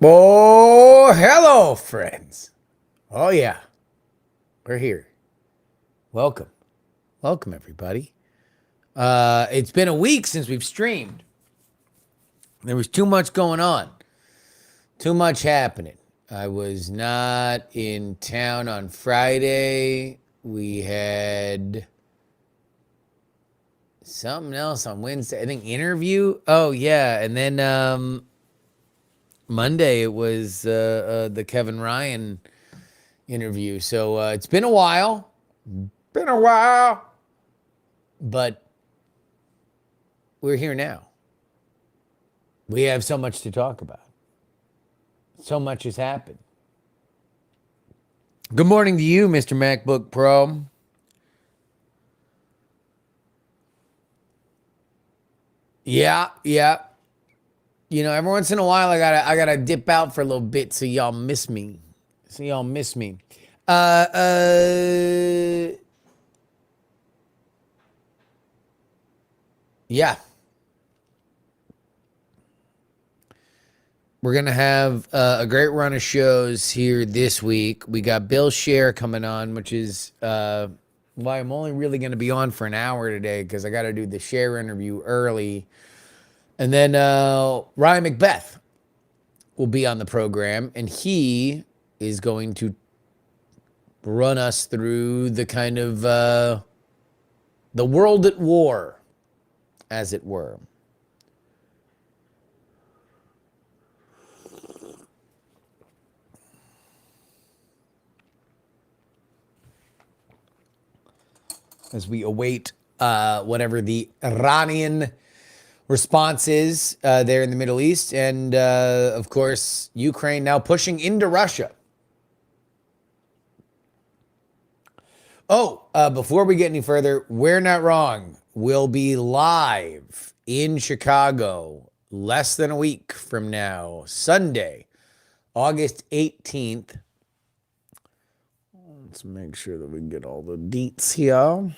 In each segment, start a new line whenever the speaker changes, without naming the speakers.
Oh, hello, friends. Oh, yeah, we're here. Welcome. Welcome, everybody. It's been a week since we've streamed. There was too much going on, too much happening. I was not in town on Friday. We had something else on Wednesday. I think interview. Oh, yeah. And then Monday it was the Kevin Ryan interview. So it's been a while. Been a while. But we're here now. We have so much to talk about. So much has happened. Good morning to you, Mr. MacBook Pro. Yeah, yeah. You know, every once in a while I gotta dip out for a little bit so y'all miss me. So y'all miss me. Uh uh yeah. We're gonna have a great run of shows here this week. We got Bill Scher coming on, which is why I'm only really gonna be on for an hour today because I gotta do the Scher interview early. And then Ryan Macbeth will be on the program, and he is going to run us through the kind of the world at war, as it were. As we await whatever the Iranian response is there in the Middle East, and of course, Ukraine now pushing into Russia. Oh, before we get any further, we're not wrong. We'll be live in Chicago less than a week from now, Sunday, August 18th. Let's make sure that we get all the deets here.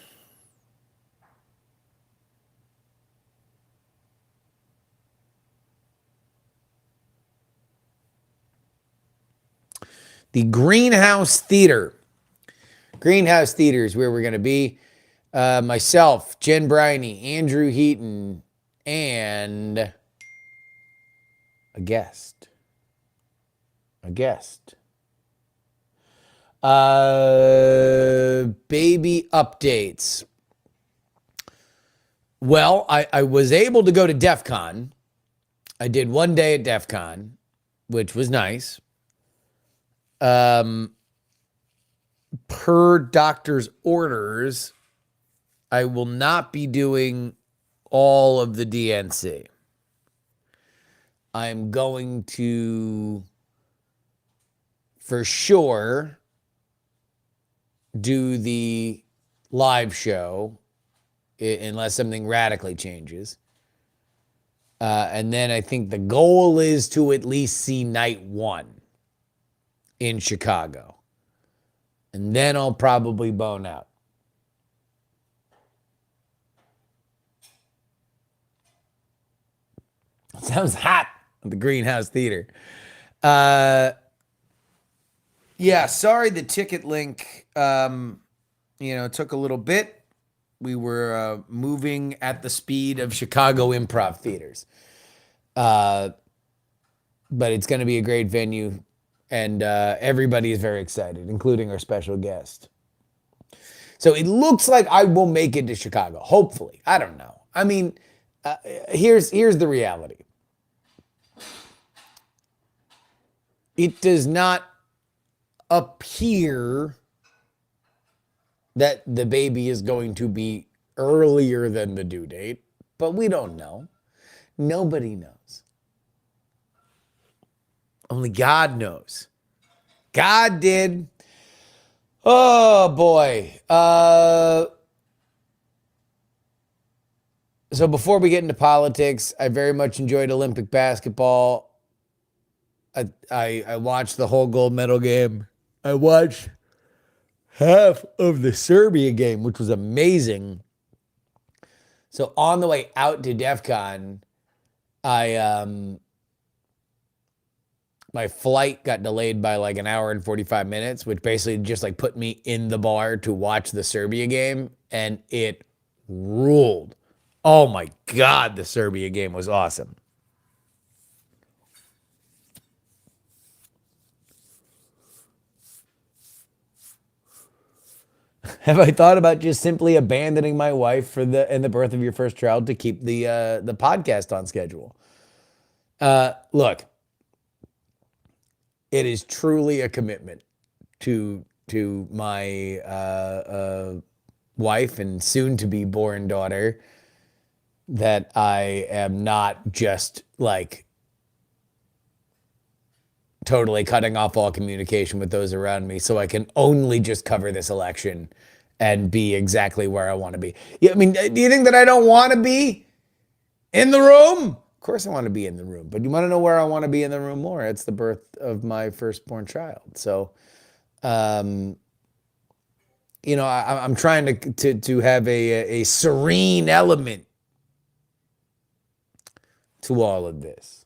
The Greenhouse Theater. Greenhouse Theater is where we're going to be. Myself, Jen Briney, Andrew Heaton, and a guest. A guest. Baby updates. Well, I was able to go to DEF CON. I did one day at DEF CON, which was nice. Per doctor's orders, I will not be doing all of the DNC. I'm going to, for sure, do the live show unless something radically changes. And then I think the goal is to at least see night one in Chicago. And then I'll probably bone out. Sounds hot at the Greenhouse Theater. Yeah, sorry the ticket link took a little bit. We were moving at the speed of Chicago improv theaters. But it's going to be a great venue, and everybody is very excited, including our special guest. So it looks like I will make it to Chicago. Hopefully, I don't know. I mean, here's the reality. It does not appear that the baby is going to be earlier than the due date, but we don't know. Nobody knows. Only God knows. God did. Oh boy. So before we get into politics, I very much enjoyed Olympic basketball. I watched the whole gold medal game. I watched half of the Serbia game, which was amazing. So on the way out to DEF CON, I my flight got delayed by like an hour and 45 minutes, which basically just like put me in the bar to watch the Serbia game, and it ruled. Oh my God, the Serbia game was awesome. Have I thought about just simply abandoning my wife for the and the birth of your first child to keep the podcast on schedule? Look, it is truly a commitment to my wife and soon to be born daughter that I am not just like totally cutting off all communication with those around me so I can only just cover this election and be exactly where I want to be. Yeah, I mean, do you think that I don't want to be in the room? Of course I want to be in the room, but you want to know where I want to be in the room more? It's the birth of my firstborn child. So, um, I'm trying to have a serene element to all of this.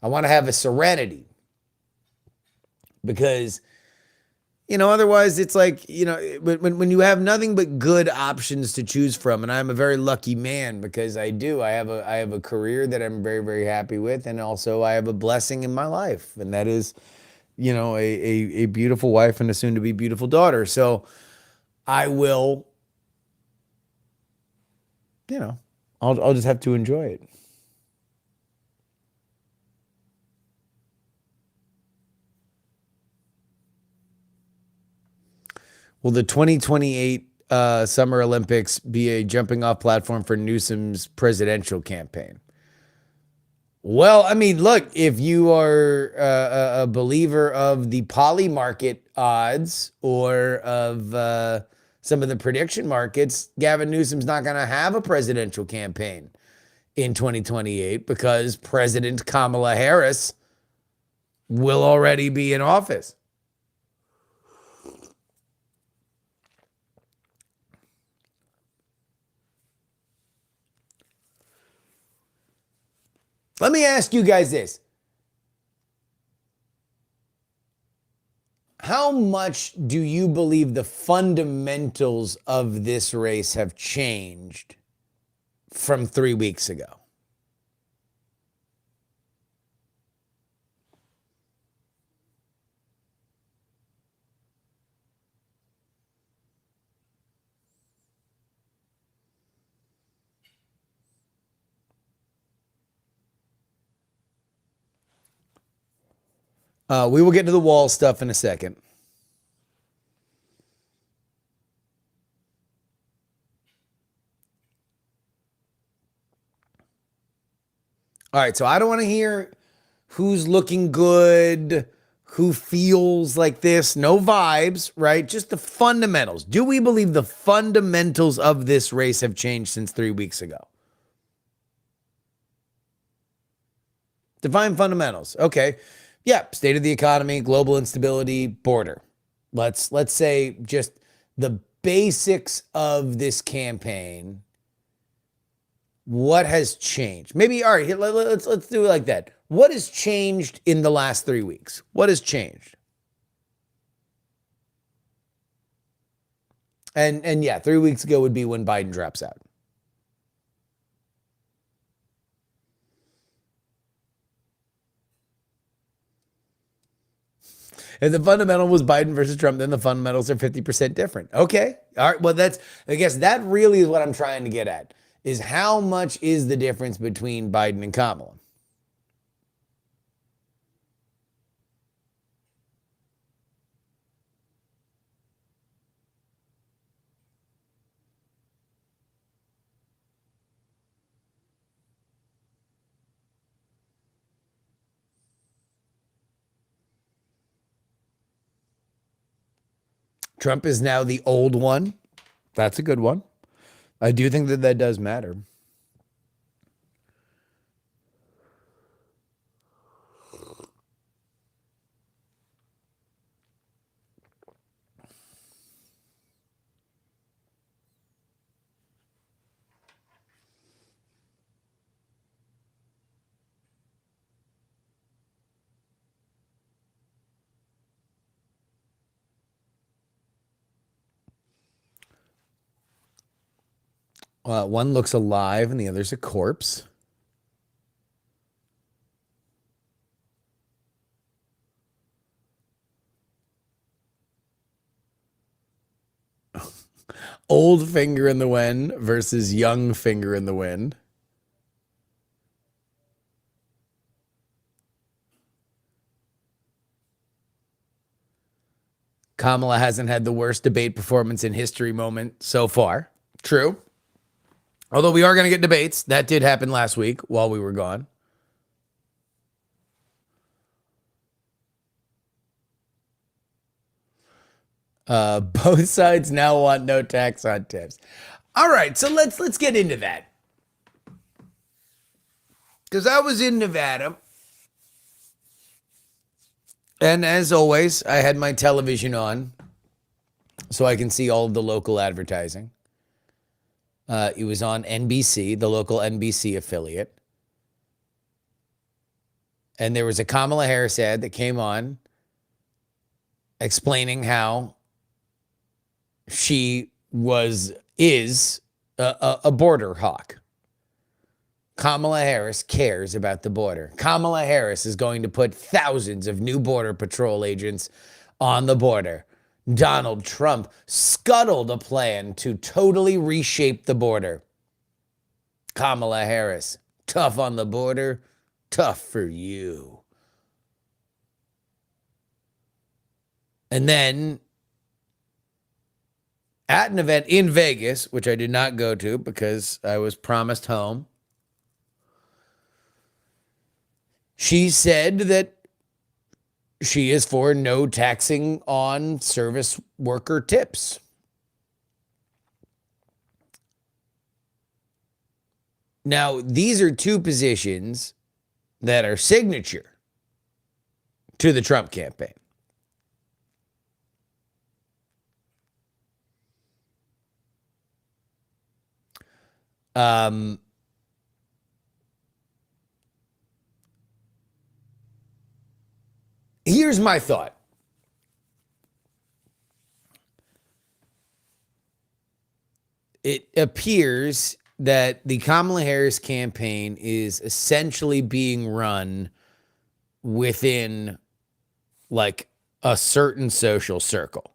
I want to have a serenity because otherwise it's like, when you have nothing but good options to choose from, and I'm a very lucky man because I have a career that I'm very, very happy with, and also I have a blessing in my life, and that is, a beautiful wife and a soon to be beautiful daughter. So I will, you know, I'll just have to enjoy it. Will the 2028 Summer Olympics be a jumping off platform for Newsom's presidential campaign? Well, I mean, look, if you are a believer of the poly market odds or of some of the prediction markets, Gavin Newsom's not going to have a presidential campaign in 2028 because President Kamala Harris will already be in office. Let me ask you guys this. How much do you believe the fundamentals of this race have changed from 3 weeks ago? We will get to the wall stuff in a second. All right, so I don't want to hear who's looking good, who feels like this, no vibes, right? Just the fundamentals. Do we believe the fundamentals of this race have changed since 3 weeks ago? Define fundamentals. Okay. Yeah, state of the economy, global instability, border. Let's say just the basics of this campaign. What has changed? Maybe all right, let's do it like that. What has changed in the last 3 weeks? What has changed? And yeah, 3 weeks ago would be when Biden drops out. If the fundamental was Biden versus Trump, then the fundamentals are 50% different. Okay. All right. Well, I guess that really is what I'm trying to get at is how much is the difference between Biden and Kamala? Trump is now the old one. That's a good one. I do think that that does matter. One looks alive and the other's a corpse. Old finger in the wind versus young finger in the wind. Kamala hasn't had the worst debate performance in history moment so far. True. Although we are going to get debates. That did happen last week while we were gone. Both sides now want no tax on tips. All right, so let's get into that. Because I was in Nevada. And as always, I had my television on so I can see all of the local advertising. It was on NBC, the local NBC affiliate. And there was a Kamala Harris ad that came on explaining how she is a border hawk. Kamala Harris cares about the border. Kamala Harris is going to put thousands of new Border Patrol agents on the border. Donald Trump scuttled a plan to totally reshape the border. Kamala Harris, tough on the border, tough for you. And then at an event in Vegas, which I did not go to because I was promised home, she said that she is for no taxing on service worker tips. Now, these are two positions that are signature to the Trump campaign. Here's my thought. It appears that the Kamala Harris campaign is essentially being run within like a certain social circle.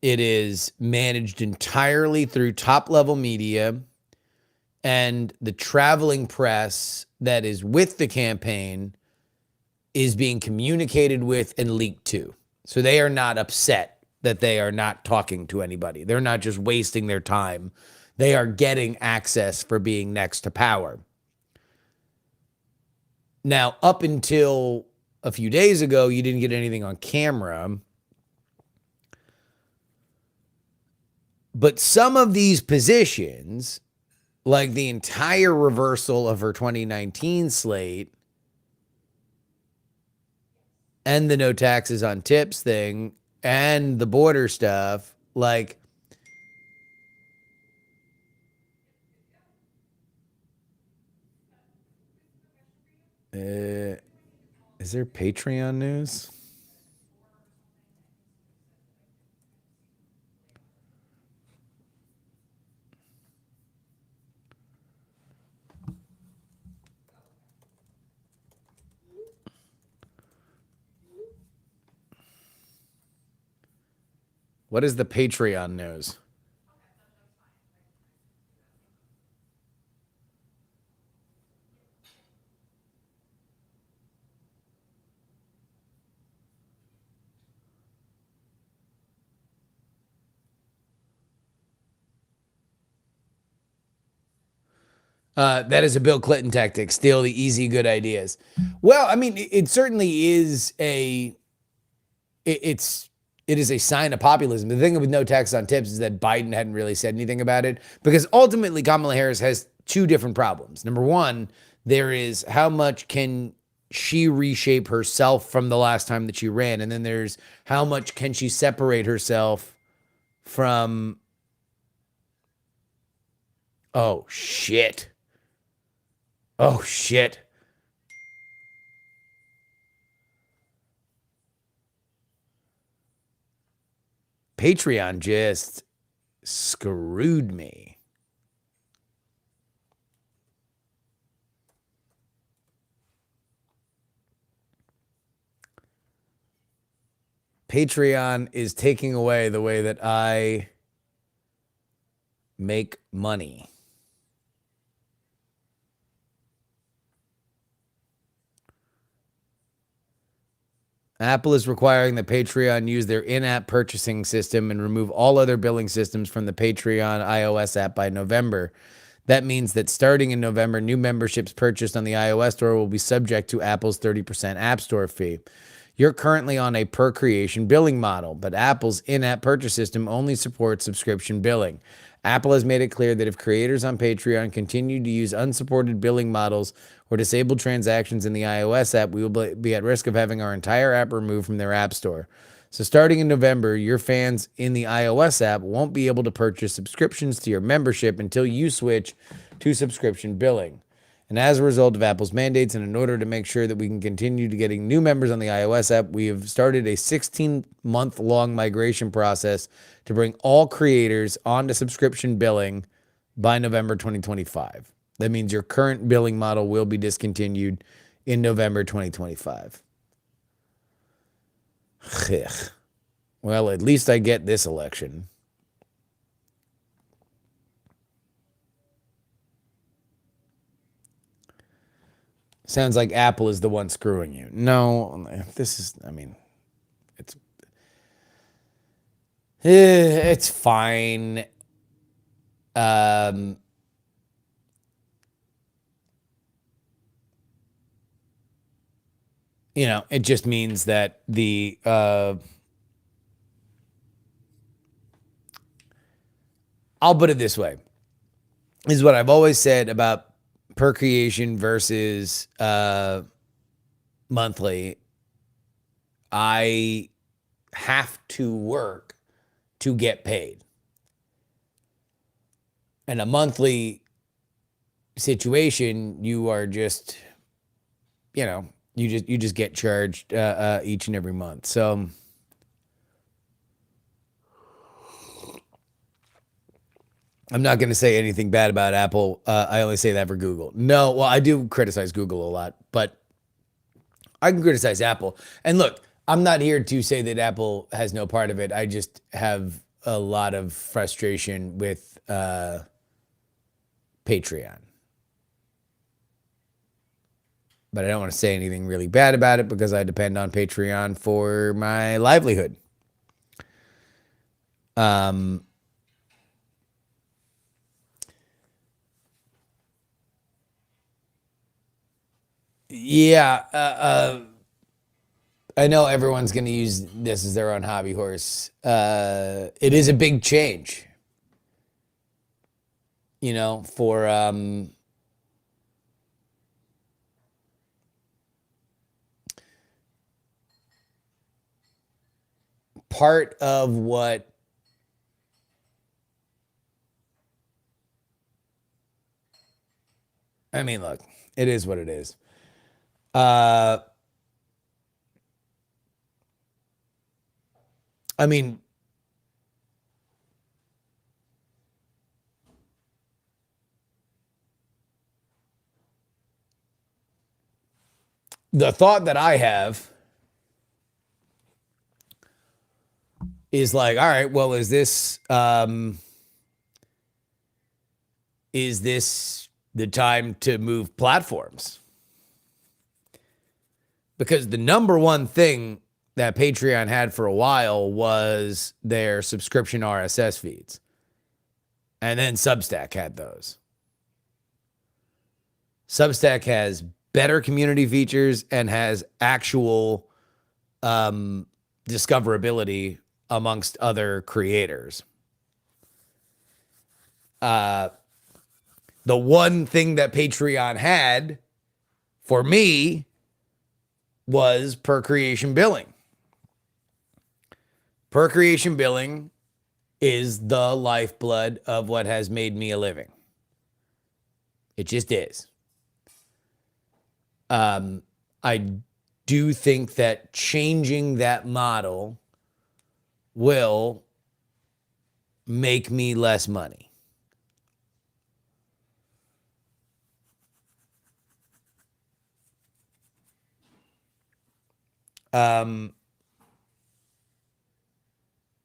It is managed entirely through top level media and the traveling press that is with the campaign is being communicated with and leaked to. So they are not upset that they are not talking to anybody. They're not just wasting their time. They are getting access for being next to power. Now, up until a few days ago, you didn't get anything on camera. But some of these positions, like the entire reversal of her 2019 slate and the no taxes on tips thing and the border stuff, like is there Patreon news? What is the Patreon news? That is a Bill Clinton tactic. Steal the easy, good ideas. Well, I mean, it certainly is it is a sign of populism. The thing with no tax on tips is that Biden hadn't really said anything about it because ultimately Kamala Harris has two different problems. Number one, there is how much can she reshape herself from the last time that she ran, and then there's how much can she separate herself from. Oh shit. Oh, shit. Patreon just screwed me. Patreon is taking away the way that I make money. Apple is requiring that Patreon use their in-app purchasing system and remove all other billing systems from the Patreon iOS app by November. That means that starting in November, new memberships purchased on the iOS store will be subject to Apple's 30% App Store fee. You're currently on a per-creation billing model, but Apple's in-app purchase system only supports subscription billing. Apple has made it clear that if creators on Patreon continue to use unsupported billing models or disabled transactions in the iOS app, we will be at risk of having our entire app removed from their app store. So starting in November, your fans in the iOS app won't be able to purchase subscriptions to your membership until you switch to subscription billing. And as a result of Apple's mandates, and in order to make sure that we can continue to getting new members on the iOS app, we have started a 16-month-long migration process to bring all creators onto subscription billing by November 2025. That means your current billing model will be discontinued in November 2025. Well, at least I get this election. Sounds like Apple is the one screwing you. No, this is, I mean, it's fine. You know, it just means that the I'll put it this way. This is what I've always said about per creation versus monthly. I have to work to get paid. In a monthly situation, you are just, you know, you just get charged each and every month. So I'm not going to say anything bad about Apple. I only say that for Google. No, well, I do criticize Google a lot, but I can criticize Apple. And look, I'm not here to say that Apple has no part of it. I just have a lot of frustration with Patreon. But I don't want to say anything really bad about it because I depend on Patreon for my livelihood. Yeah, I know everyone's going to use this as their own hobby horse. It is a big change, you know, for part of what I mean, look, it is what it is. I mean, the thought that I have is like, all right, well, is this the time to move platforms? Because the number one thing that Patreon had for a while was their subscription RSS feeds. And then Substack had those. Substack has better community features and has actual discoverability amongst other creators. The one thing that Patreon had for me was per creation billing. Per creation billing is the lifeblood of what has made me a living. It just is. I do think that changing that model will make me less money.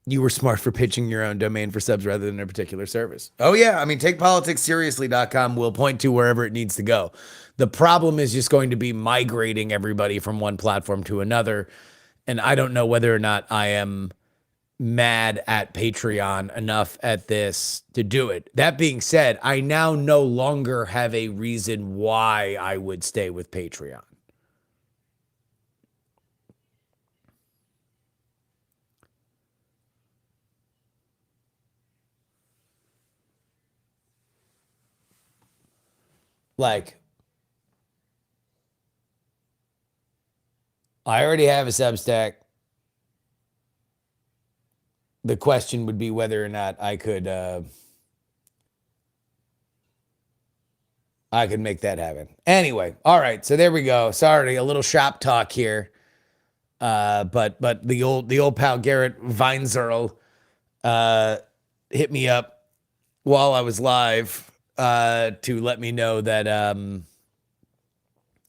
You were smart for pitching your own domain for subs rather than a particular service. Oh, yeah. I mean, takepoliticsseriously.com will point to wherever it needs to go. The problem is just going to be migrating everybody from one platform to another. And I don't know whether or not I am mad at Patreon enough at this to do it. That being said, I now no longer have a reason why I would stay with Patreon. Like, I already have a Substack. The question would be whether or not I could make that happen. Anyway, all right. So there we go. Sorry, a little shop talk here. But the old pal Garrett Weinzierl hit me up while I was live to let me know that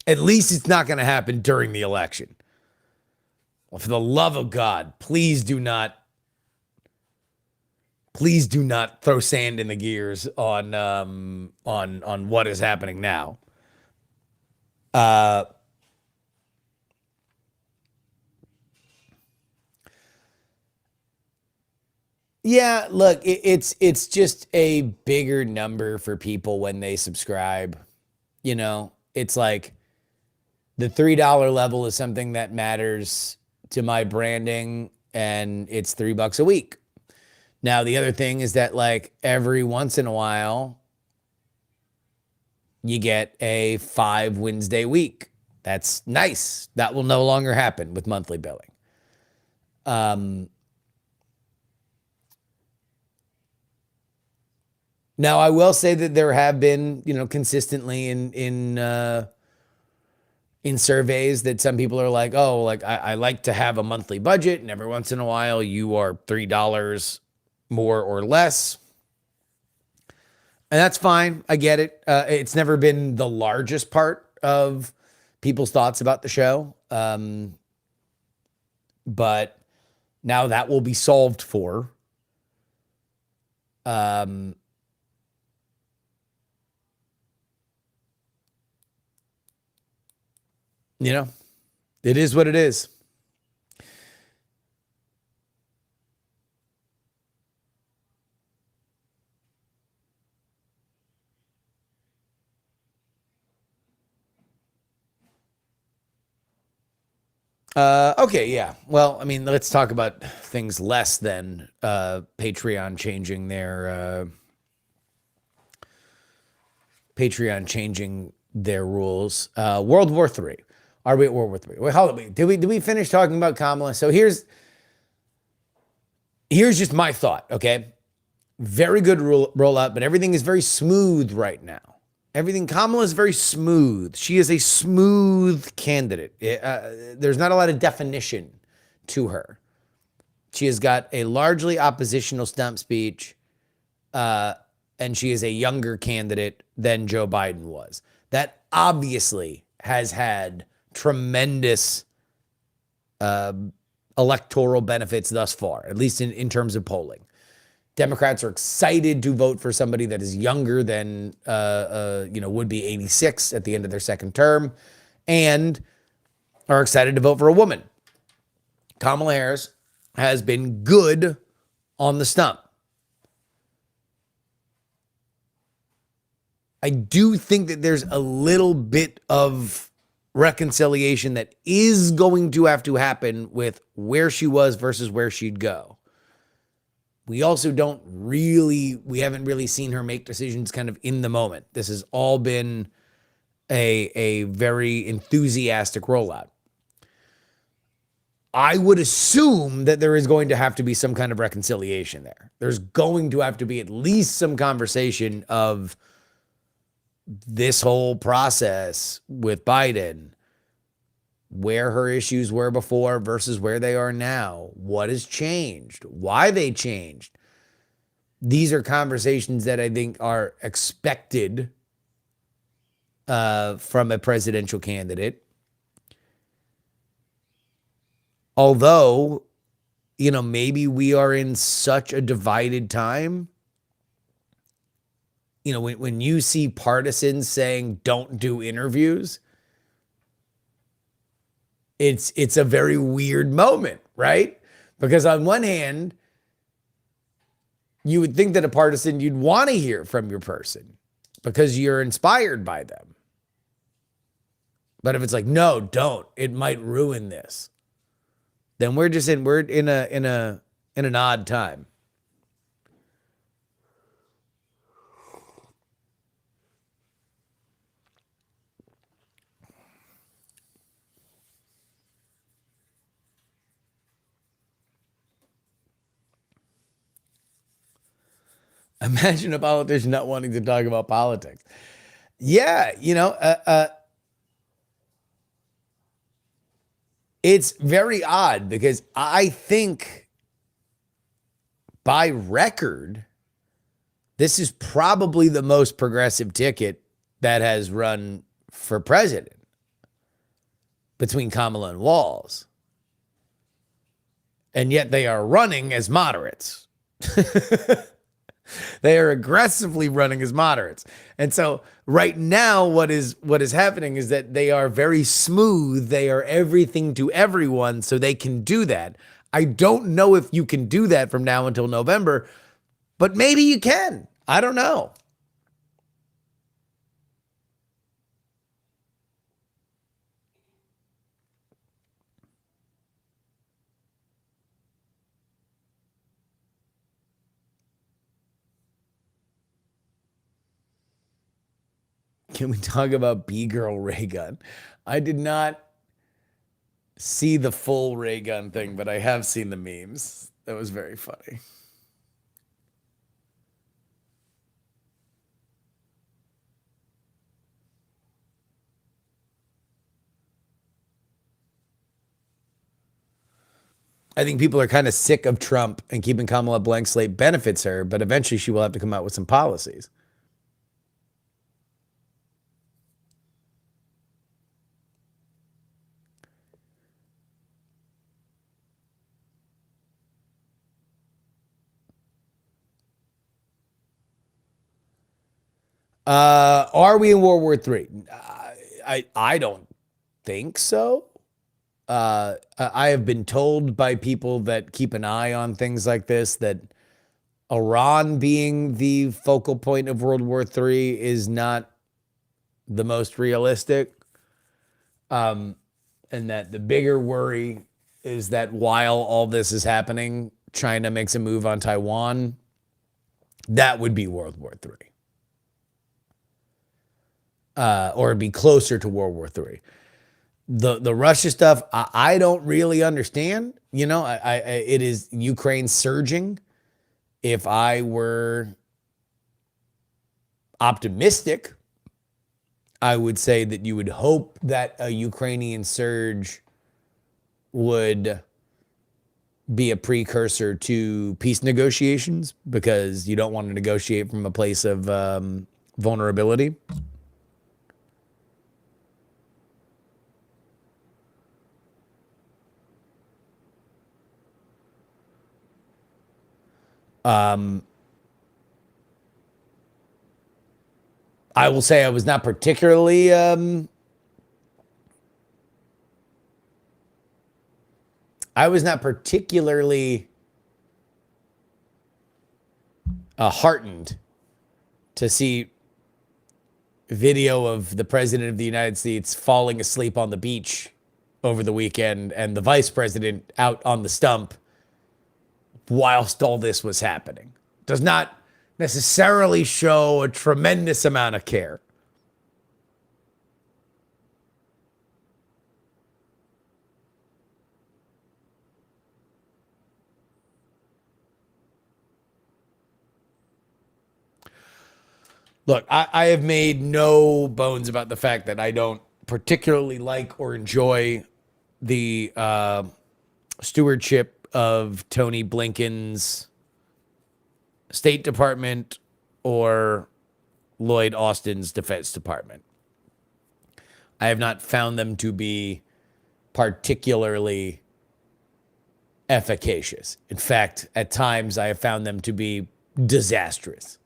at least it's not going to happen during the election. Well, for the love of God, please do not throw sand in the gears on what is happening now. Yeah, look, it's just a bigger number for people when they subscribe. You know, it's like the $3 level is something that matters to my branding, and it's $3 a week. Now, the other thing is that, like, every once in a while, you get a 5 Wednesday week. That's nice. That will no longer happen with monthly billing. Now, I will say that there have been, consistently in surveys that some people are like, oh, like I like to have a monthly budget, and every once in a while you are $3 more or less. And that's fine. I get it. It's never been the largest part of people's thoughts about the show. But now that will be solved for. It is what it is. Okay, yeah. Well, I mean, let's talk about things less than Patreon changing their rules. World War III. Are we at World War III? Wait, hold on. Did we finish talking about Kamala? So here's just my thought. Okay, very good rollout, but everything is very smooth right now. Kamala is very smooth. She is a smooth candidate. There's not a lot of definition to her. She has got a largely oppositional stump speech, and she is a younger candidate than Joe Biden was. That obviously has had tremendous electoral benefits thus far, at least in terms of polling. Democrats are excited to vote for somebody that is younger than, would be 86 at the end of their second term, and are excited to vote for a woman. Kamala Harris has been good on the stump. I do think that there's a little bit of reconciliation that is going to have to happen with where she was versus where she'd go. We also we haven't really seen her make decisions kind of in the moment. This has all been a very enthusiastic rollout. I would assume that there is going to have to be some kind of reconciliation there. There's going to have to be at least some conversation of this whole process with Biden, where her issues were before versus where they are now, what has changed, why they changed. these are conversations that I think are expected from a presidential candidate. Although, maybe we are in such a divided time. When you see partisans saying don't do interviews, it's a very weird moment, right? Because on one hand, you would think that a partisan, you'd want to hear from your person because you're inspired by them. But if it's like, no, don't, it might ruin this, then we're in an odd time. Imagine a politician not wanting to talk about politics. Yeah, it's very odd because I think by record, this is probably the most progressive ticket that has run for president between Kamala and Walz. And yet they are running as moderates. They are aggressively running as moderates. And so right now, what is happening is that they are very smooth. They are everything to everyone, so they can do that. I don't know if you can do that from now until November, but maybe you can. I don't know. Can we talk about B-Girl ray gun? I did not see the full ray gun thing, but I have seen the memes. That was very funny. I think people are kind of sick of Trump, and keeping Kamala blank slate benefits her, but eventually she will have to come out with some policies. Are we in World War III? I don't think so. I have been told by people that keep an eye on things like this that Iran being the focal point of World War III is not the most realistic. And that the bigger worry is that while all this is happening, China makes a move on Taiwan. That would be World War III. Or it'd be closer to World War III. The Russia stuff, I don't really understand. It is Ukraine surging. If I were optimistic, I would say that you would hope that a Ukrainian surge would be a precursor to peace negotiations, because you don't want to negotiate from a place of vulnerability. I will say I was not particularly heartened to see video of the president of the United States falling asleep on the beach over the weekend and the vice president out on the stump whilst all this was happening. Does not necessarily show a tremendous amount of care. Look, I have made no bones about the fact that I don't particularly like or enjoy the stewardship of Tony Blinken's State Department or Lloyd Austin's Defense Department. I have not found them to be particularly efficacious. In fact, at times I have found them to be disastrous.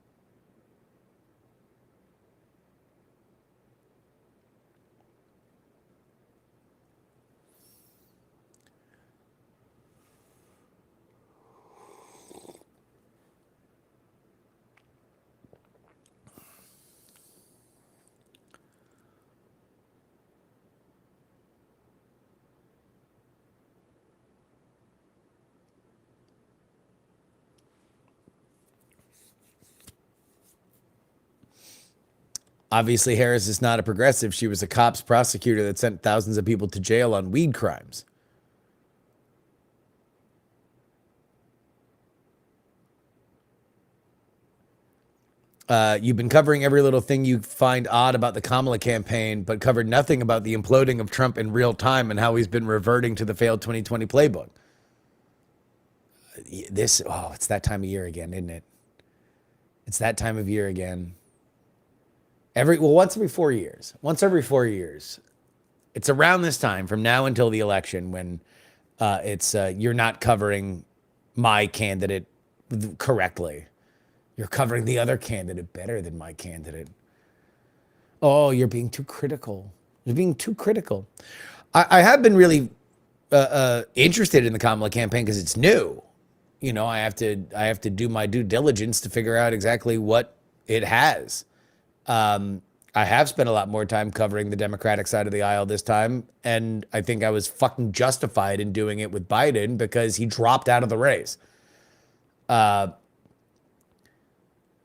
Obviously, Harris is not a progressive. She was a cops prosecutor that sent thousands of people to jail on weed crimes. You've been covering every little thing you find odd about the Kamala campaign, but covered nothing about the imploding of Trump in real time and how he's been reverting to the failed 2020 playbook. It's that time of year again, isn't it? It's that time of year again. Once every 4 years. Once every 4 years. It's around this time from now until the election when you're not covering my candidate correctly. You're covering the other candidate better than my candidate. Oh, you're being too critical. You're being too critical. I have been really interested in the Kamala campaign because it's new. You know, I have to do my due diligence to figure out exactly what it has. I have spent a lot more time covering the Democratic side of the aisle this time, and I think I was fucking justified in doing it with Biden because he dropped out of the race. I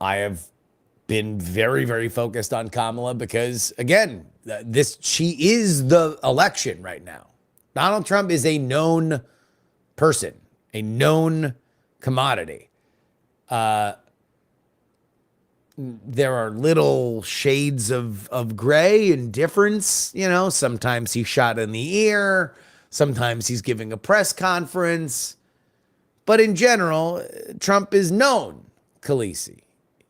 have been very, very focused on Kamala because, again, she is the election right now. Donald Trump is a known person, a known commodity. There are little shades of gray and difference. You know, sometimes he's shot in the ear. Sometimes he's giving a press conference. But in general, Trump is known, Khaleesi.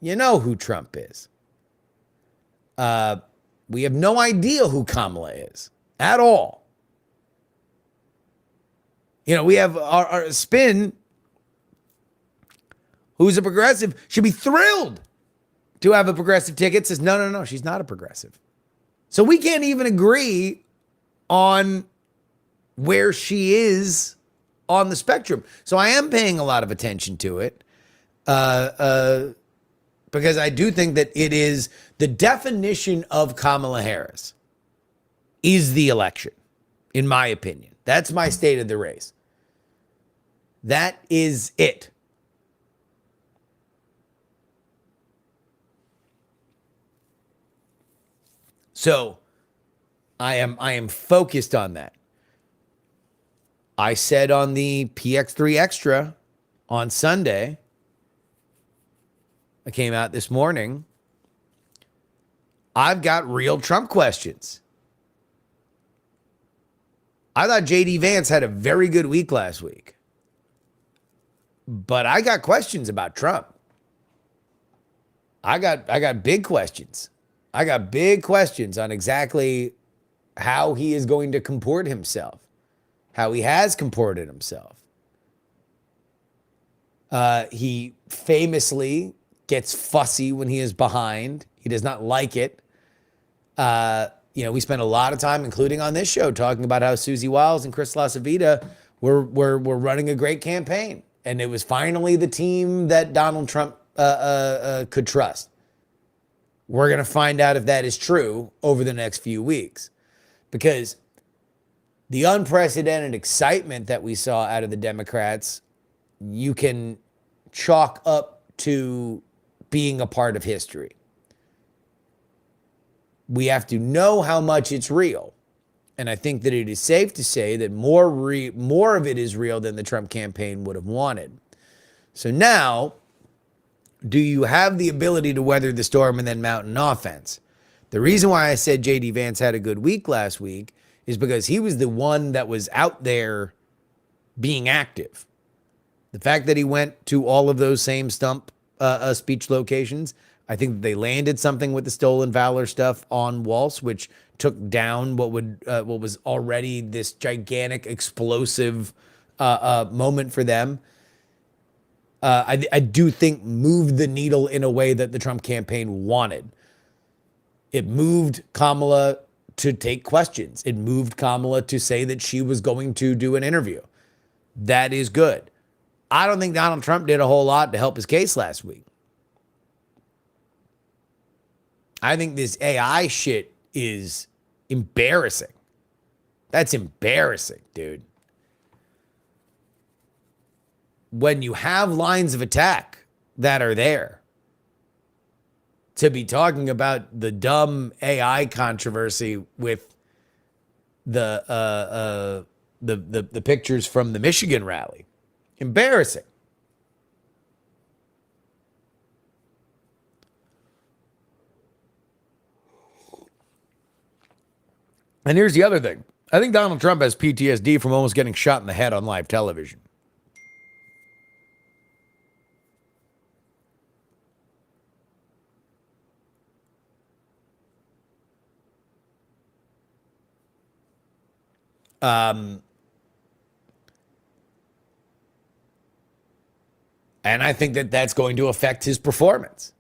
You know who Trump is. We have no idea who Kamala is at all. You know, we have our Spin, who's a progressive, should be thrilled to have a progressive ticket, says, no, she's not a progressive. So we can't even agree on where she is on the spectrum. So I am paying a lot of attention to it. Because I do think that it is the definition of Kamala Harris is the election, in my opinion. That's my state of the race. That is it. So I am focused on that. I said on the PX3 Extra on Sunday, I came out this morning, I've got real Trump questions. I thought JD Vance had a very good week last week, but I got questions about Trump. I got big questions. I got big questions on exactly how he is going to comport himself, how he has comported himself. He famously gets fussy when he is behind. He does not like it. We spent a lot of time, including on this show, talking about how Susie Wiles and Chris LaCivita were running a great campaign. And it was finally the team that Donald Trump could trust. We're going to find out if that is true over the next few weeks. Because the unprecedented excitement that we saw out of the Democrats, you can chalk up to being a part of history. We have to know how much it's real. And I think that it is safe to say that more of it is real than the Trump campaign would have wanted. So now, do you have the ability to weather the storm and then mount an offense? The reason why I said JD Vance had a good week last week is because he was the one that was out there being active. The fact that he went to all of those same stump speech locations. I think that they landed something with the stolen valor stuff on Walsh, which took down what was already this gigantic explosive moment for them. I do think moved the needle in a way that the Trump campaign wanted. It moved Kamala to take questions. It moved Kamala to say that she was going to do an interview. That is good. I don't think Donald Trump did a whole lot to help his case last week. I think this AI shit is embarrassing. That's embarrassing, dude. When you have lines of attack that are there, to be talking about the dumb AI controversy with the pictures from the Michigan rally, embarrassing. And here's the other thing. I think Donald Trump has PTSD from almost getting shot in the head on live television. And I think that that's going to affect his performance.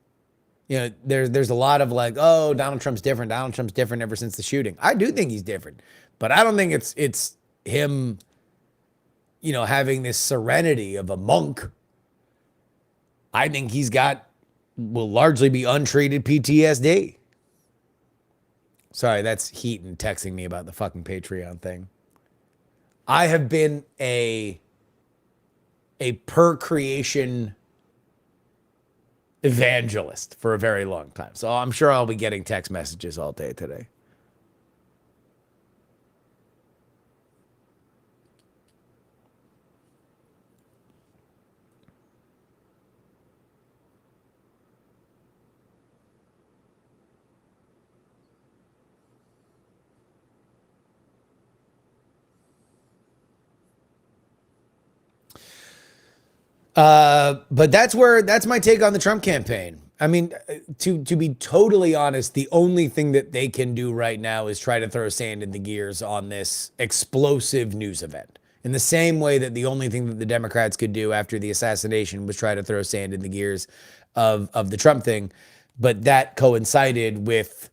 You know, there's a lot of like, oh, Donald Trump's different. Donald Trump's different ever since the shooting. I do think he's different, but I don't think it's him, you know, having this serenity of a monk. I think will largely be untreated PTSD. Sorry, that's Heaton texting me about the fucking Patreon thing. I have been a per creation evangelist for a very long time. So I'm sure I'll be getting text messages all day today. But that's my take on the Trump campaign. I mean, to be totally honest, the only thing that they can do right now is try to throw sand in the gears on this explosive news event. In the same way that the only thing that the Democrats could do after the assassination was try to throw sand in the gears of the Trump thing. But that coincided with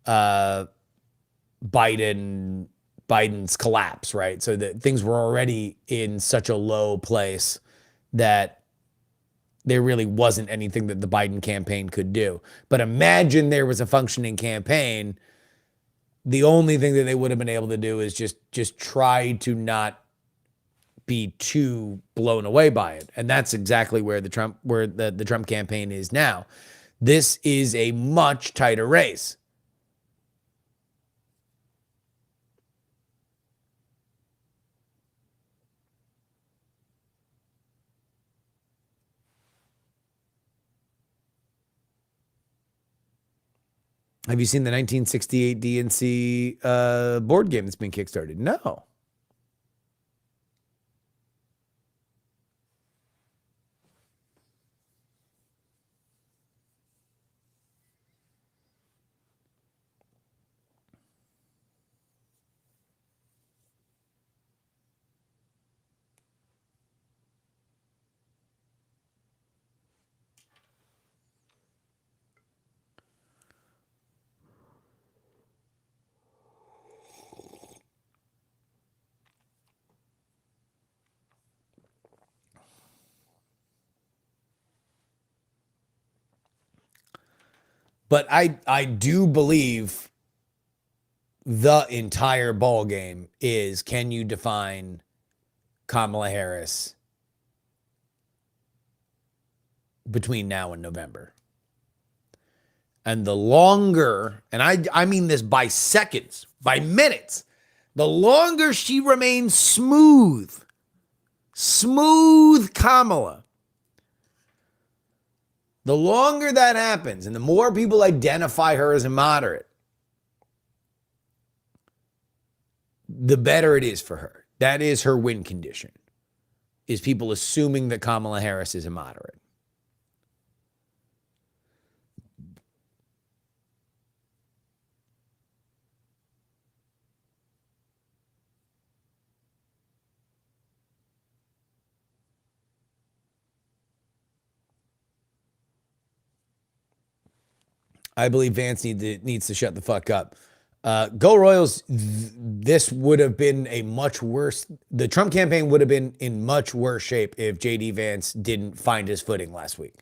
Biden's collapse, right? So that things were already in such a low place that there really wasn't anything that the Biden campaign could do. But imagine there was a functioning campaign. The only thing that they would have been able to do is just try to not be too blown away by it. And that's exactly where the Trump campaign is now. This is a much tighter race. Have you seen the 1968 DNC board game that's been kickstarted? No. But I do believe the entire ball game is, can you define Kamala Harris between now and November? And the longer, and I mean this by seconds, by minutes, the longer she remains smooth Kamala, the longer that happens and the more people identify her as a moderate, the better it is for her. That is her win condition, is people assuming that Kamala Harris is a moderate. I believe Vance needs to shut the fuck up. Go Royals. This would have been a much worse. The Trump campaign would have been in much worse shape if JD Vance didn't find his footing last week.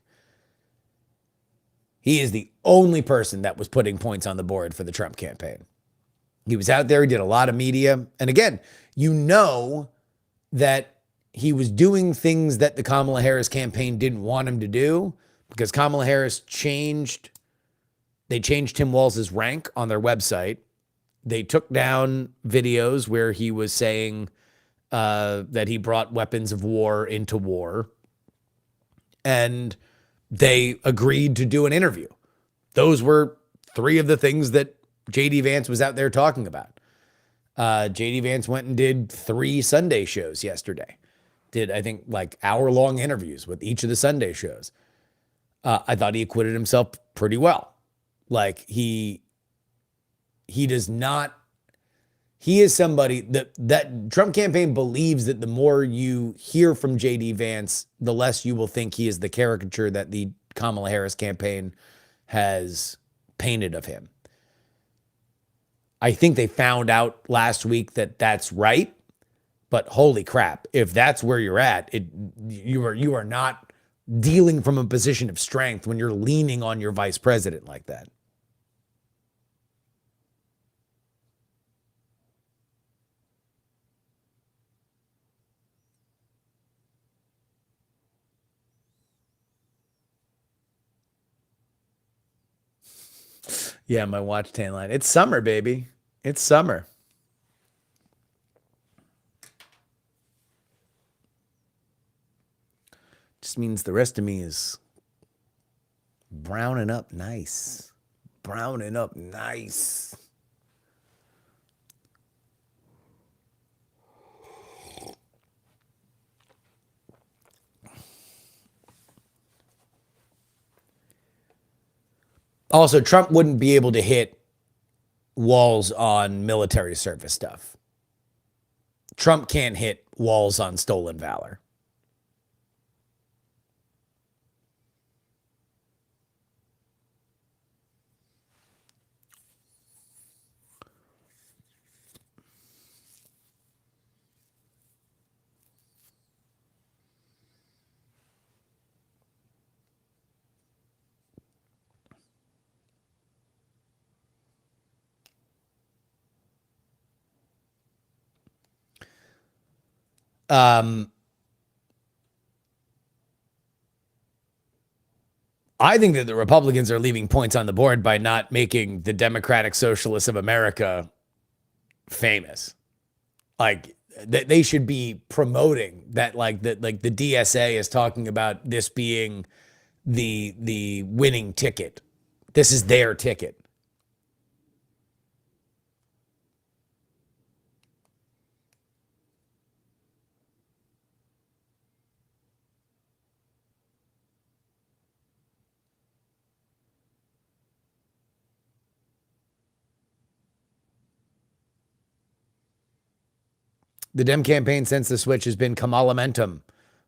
He is the only person that was putting points on the board for the Trump campaign. He was out there. He did a lot of media. And again, you know that he was doing things that the Kamala Harris campaign didn't want him to do because Kamala Harris changed Tim Walz's rank on their website. They took down videos where he was saying that he brought weapons of war into war. And they agreed to do an interview. Those were three of the things that JD Vance was out there talking about. JD Vance went and did 3 Sunday shows yesterday. Did, I think, like hour-long interviews with each of the Sunday shows. I thought he acquitted himself pretty well. Like he does not, he is somebody that Trump campaign believes that the more you hear from JD Vance, the less you will think he is the caricature that the Kamala Harris campaign has painted of him. I think they found out last week that that's right, but holy crap, if that's where you're at, you are not dealing from a position of strength when you're leaning on your vice president like that. Yeah, my watch tan line. It's summer, baby. It's summer. Just means the rest of me is browning up nice. Browning up nice. Also, Trump wouldn't be able to hit walls on military service stuff. Trump can't hit walls on stolen valor. I think that the Republicans are leaving points on the board by not making the Democratic Socialists of America famous. Like they should be promoting that, like the DSA is talking about this being the winning ticket. This is their ticket. The Dem campaign since the switch has been Kamalamentum,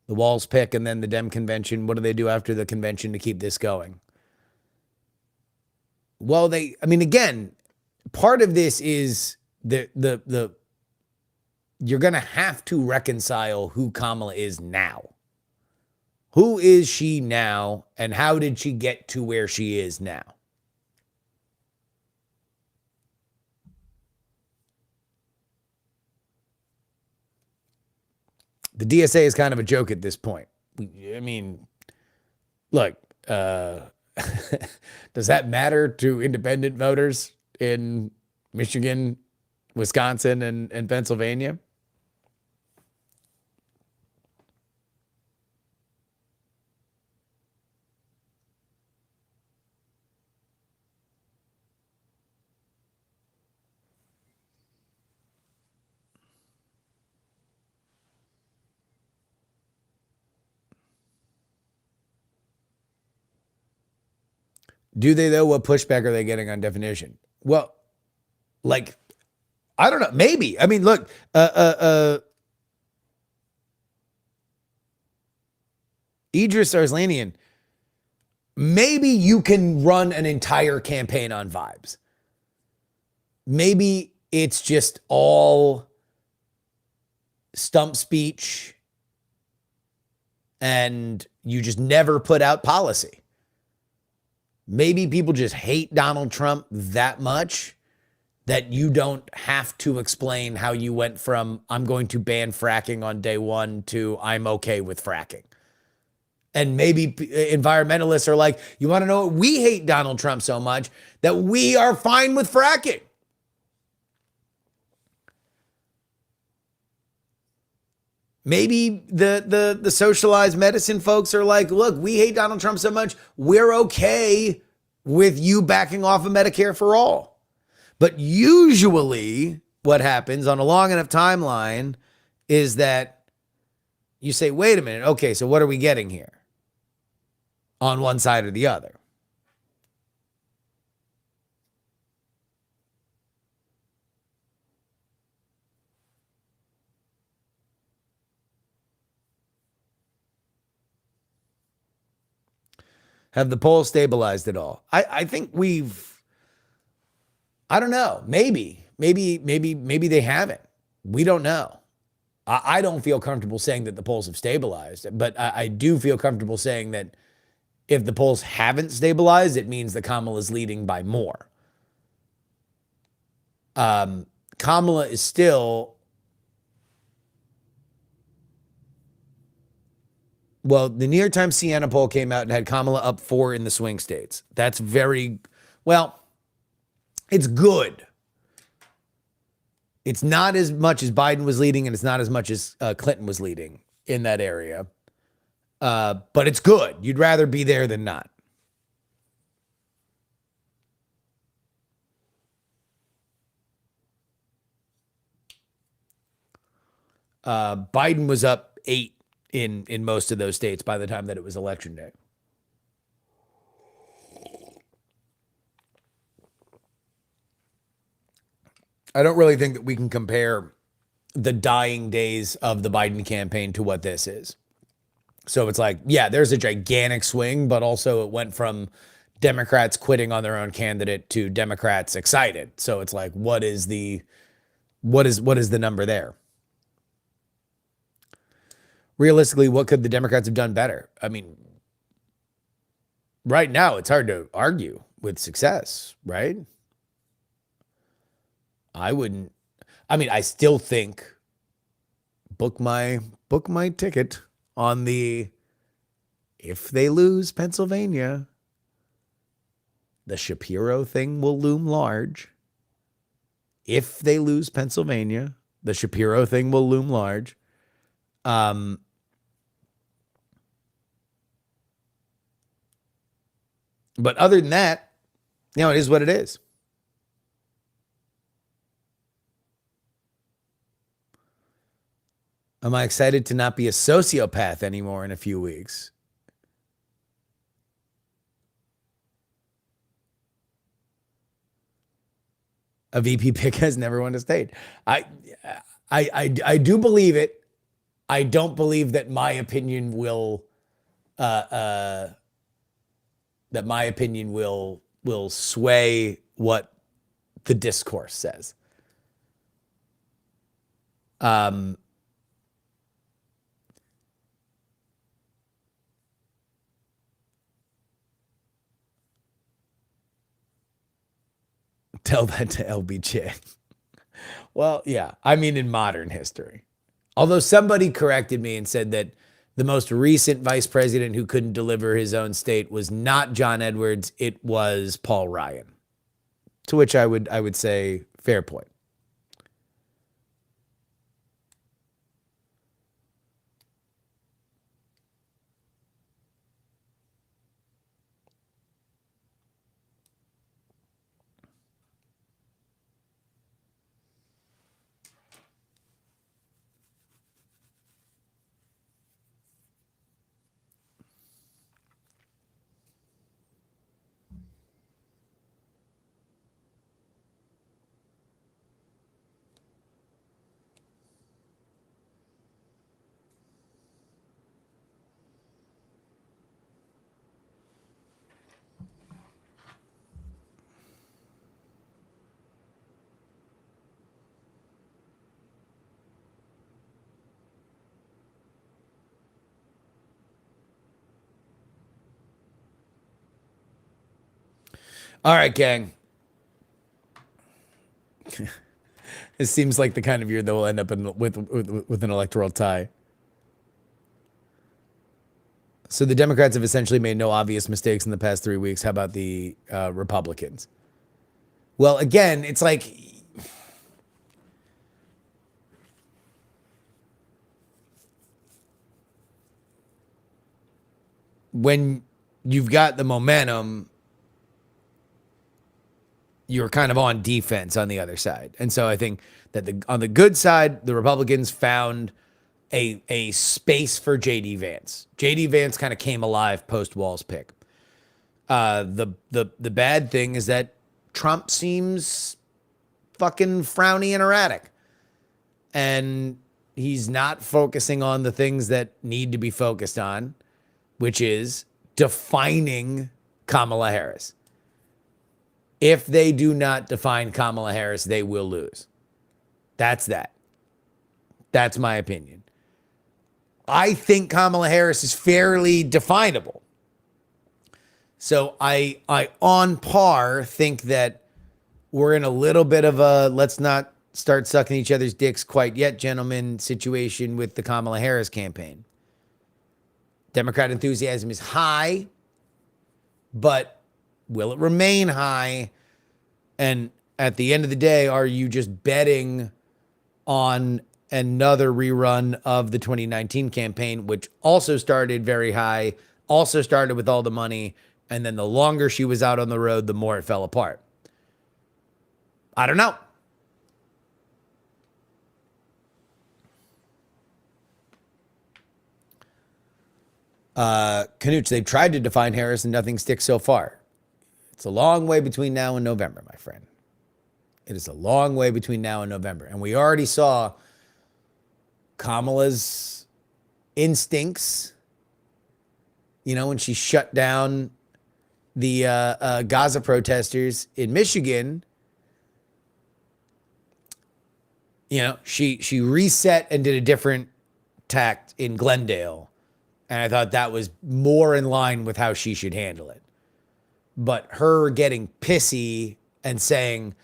the Walls pick, and then the Dem convention. What do they do after the convention to keep this going? Well, again, part of this is the you're going to have to reconcile who Kamala is now. Who is she now, and how did she get to where she is now? The DSA is kind of a joke at this point. I mean, look, does that matter to independent voters in Michigan, Wisconsin, and Pennsylvania? Do they, though? What pushback are they getting on definition? Well, like, I don't know. Maybe. I mean, look, Idris Arslanian, maybe you can run an entire campaign on vibes. Maybe it's just all stump speech and you just never put out policy. Maybe people just hate Donald Trump that much that you don't have to explain how you went from I'm going to ban fracking on day one to I'm okay with fracking. And maybe environmentalists are like, you want to know what? We hate Donald Trump so much that we are fine with fracking. Maybe the socialized medicine folks are like, look, we hate Donald Trump so much, we're okay with you backing off of Medicare for all. But usually what happens on a long enough timeline is that you say, wait a minute, okay, so what are we getting here? On one side or the other. Have the polls stabilized at all? I think I don't know. Maybe they haven't. We don't know. I don't feel comfortable saying that the polls have stabilized, but I do feel comfortable saying that if the polls haven't stabilized, it means that Kamala is leading by more. Kamala is still, well, the New York Times Siena poll came out and had Kamala up 4 in the swing states. That's very, well, it's good. It's not as much as Biden was leading, and it's not as much as Clinton was leading in that area. But it's good. You'd rather be there than not. Biden was up 8 in most of those states by the time that it was election day. I don't really think that we can compare the dying days of the Biden campaign to what this is. So it's like, yeah, there's a gigantic swing, but also it went from Democrats quitting on their own candidate to Democrats excited. So it's like, what is the number there? Realistically, what could the Democrats have done better? I mean, right now it's hard to argue with success, right? I still think book my ticket on the, if they lose Pennsylvania, the Shapiro thing will loom large. If they lose Pennsylvania, the Shapiro thing will loom large. But other than that, it is what it is. Am I excited to not be a sociopath anymore in a few weeks? A VP pick has never won a state. I do believe it. I don't believe that my opinion will sway what the discourse says. Tell that to LBJ. Well, yeah. I mean, in modern history. Although somebody corrected me and said that the most recent vice president who couldn't deliver his own state was not John Edwards, it was Paul Ryan. To which I would say, fair point. All right, gang. It seems like the kind of year that will end up with an electoral tie. So the Democrats have essentially made no obvious mistakes in the past 3 weeks. How about the Republicans? Well, again, it's like when you've got the momentum, you're kind of on defense on the other side. And so I think that on the good side, the Republicans found a space for JD Vance. JD Vance kind of came alive post Walz pick. The bad thing is that Trump seems fucking frowny and erratic. And he's not focusing on the things that need to be focused on, which is defining Kamala Harris. If they do not define Kamala Harris, they will lose. That's that. That's my opinion. I think Kamala Harris is fairly definable. So I on par think that we're in a little bit of a let's not start sucking each other's dicks quite yet, gentlemen, situation with the Kamala Harris campaign. Democrat enthusiasm is high, but will it remain high? And at the end of the day, are you just betting on another rerun of the 2019 campaign, which also started very high, also started with all the money, and then the longer she was out on the road, the more it fell apart? I don't know. Knooch, they've tried to define Harris and nothing sticks so far. It's a long way between now and November, my friend. It is a long way between now and November. And we already saw Kamala's instincts, when she shut down the Gaza protesters in Michigan. She reset and did a different tact in Glendale. And I thought that was more in line with how she should handle it. But her getting pissy and saying,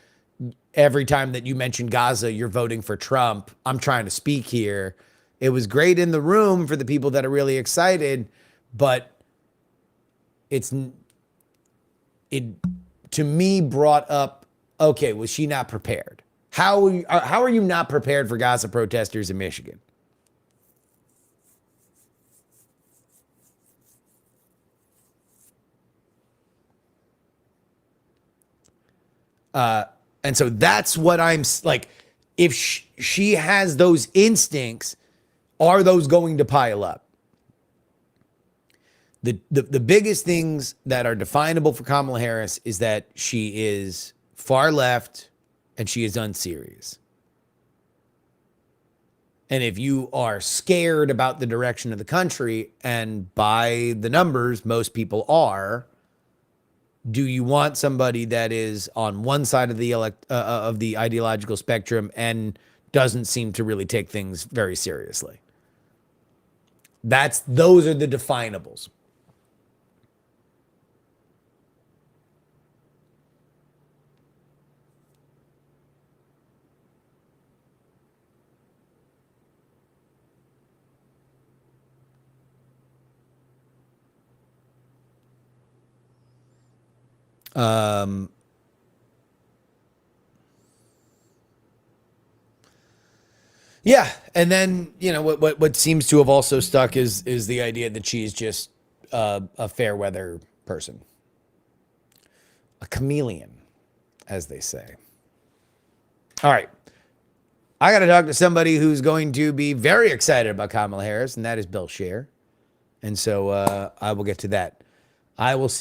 every time that you mention Gaza, you're voting for Trump. I'm trying to speak here. It was great in the room for the people that are really excited, but it to me brought up, okay, was she not prepared? How are you not prepared for Gaza protesters in Michigan? And so that's what I'm like. If she has those instincts, are those going to pile up? The biggest things that are definable for Kamala Harris is that she is far left and she is unserious. And if you are scared about the direction of the country, and by the numbers, most people are, do you want somebody that is on one side of the ideological spectrum and doesn't seem to really take things very seriously? Those are the definables. Yeah, and then what seems to have also stuck is the idea that she's just a fair weather person, a chameleon, as they say. All right, I got to talk to somebody who's going to be very excited about Kamala Harris, and that is Bill Scher. And so I will get to that. I will see.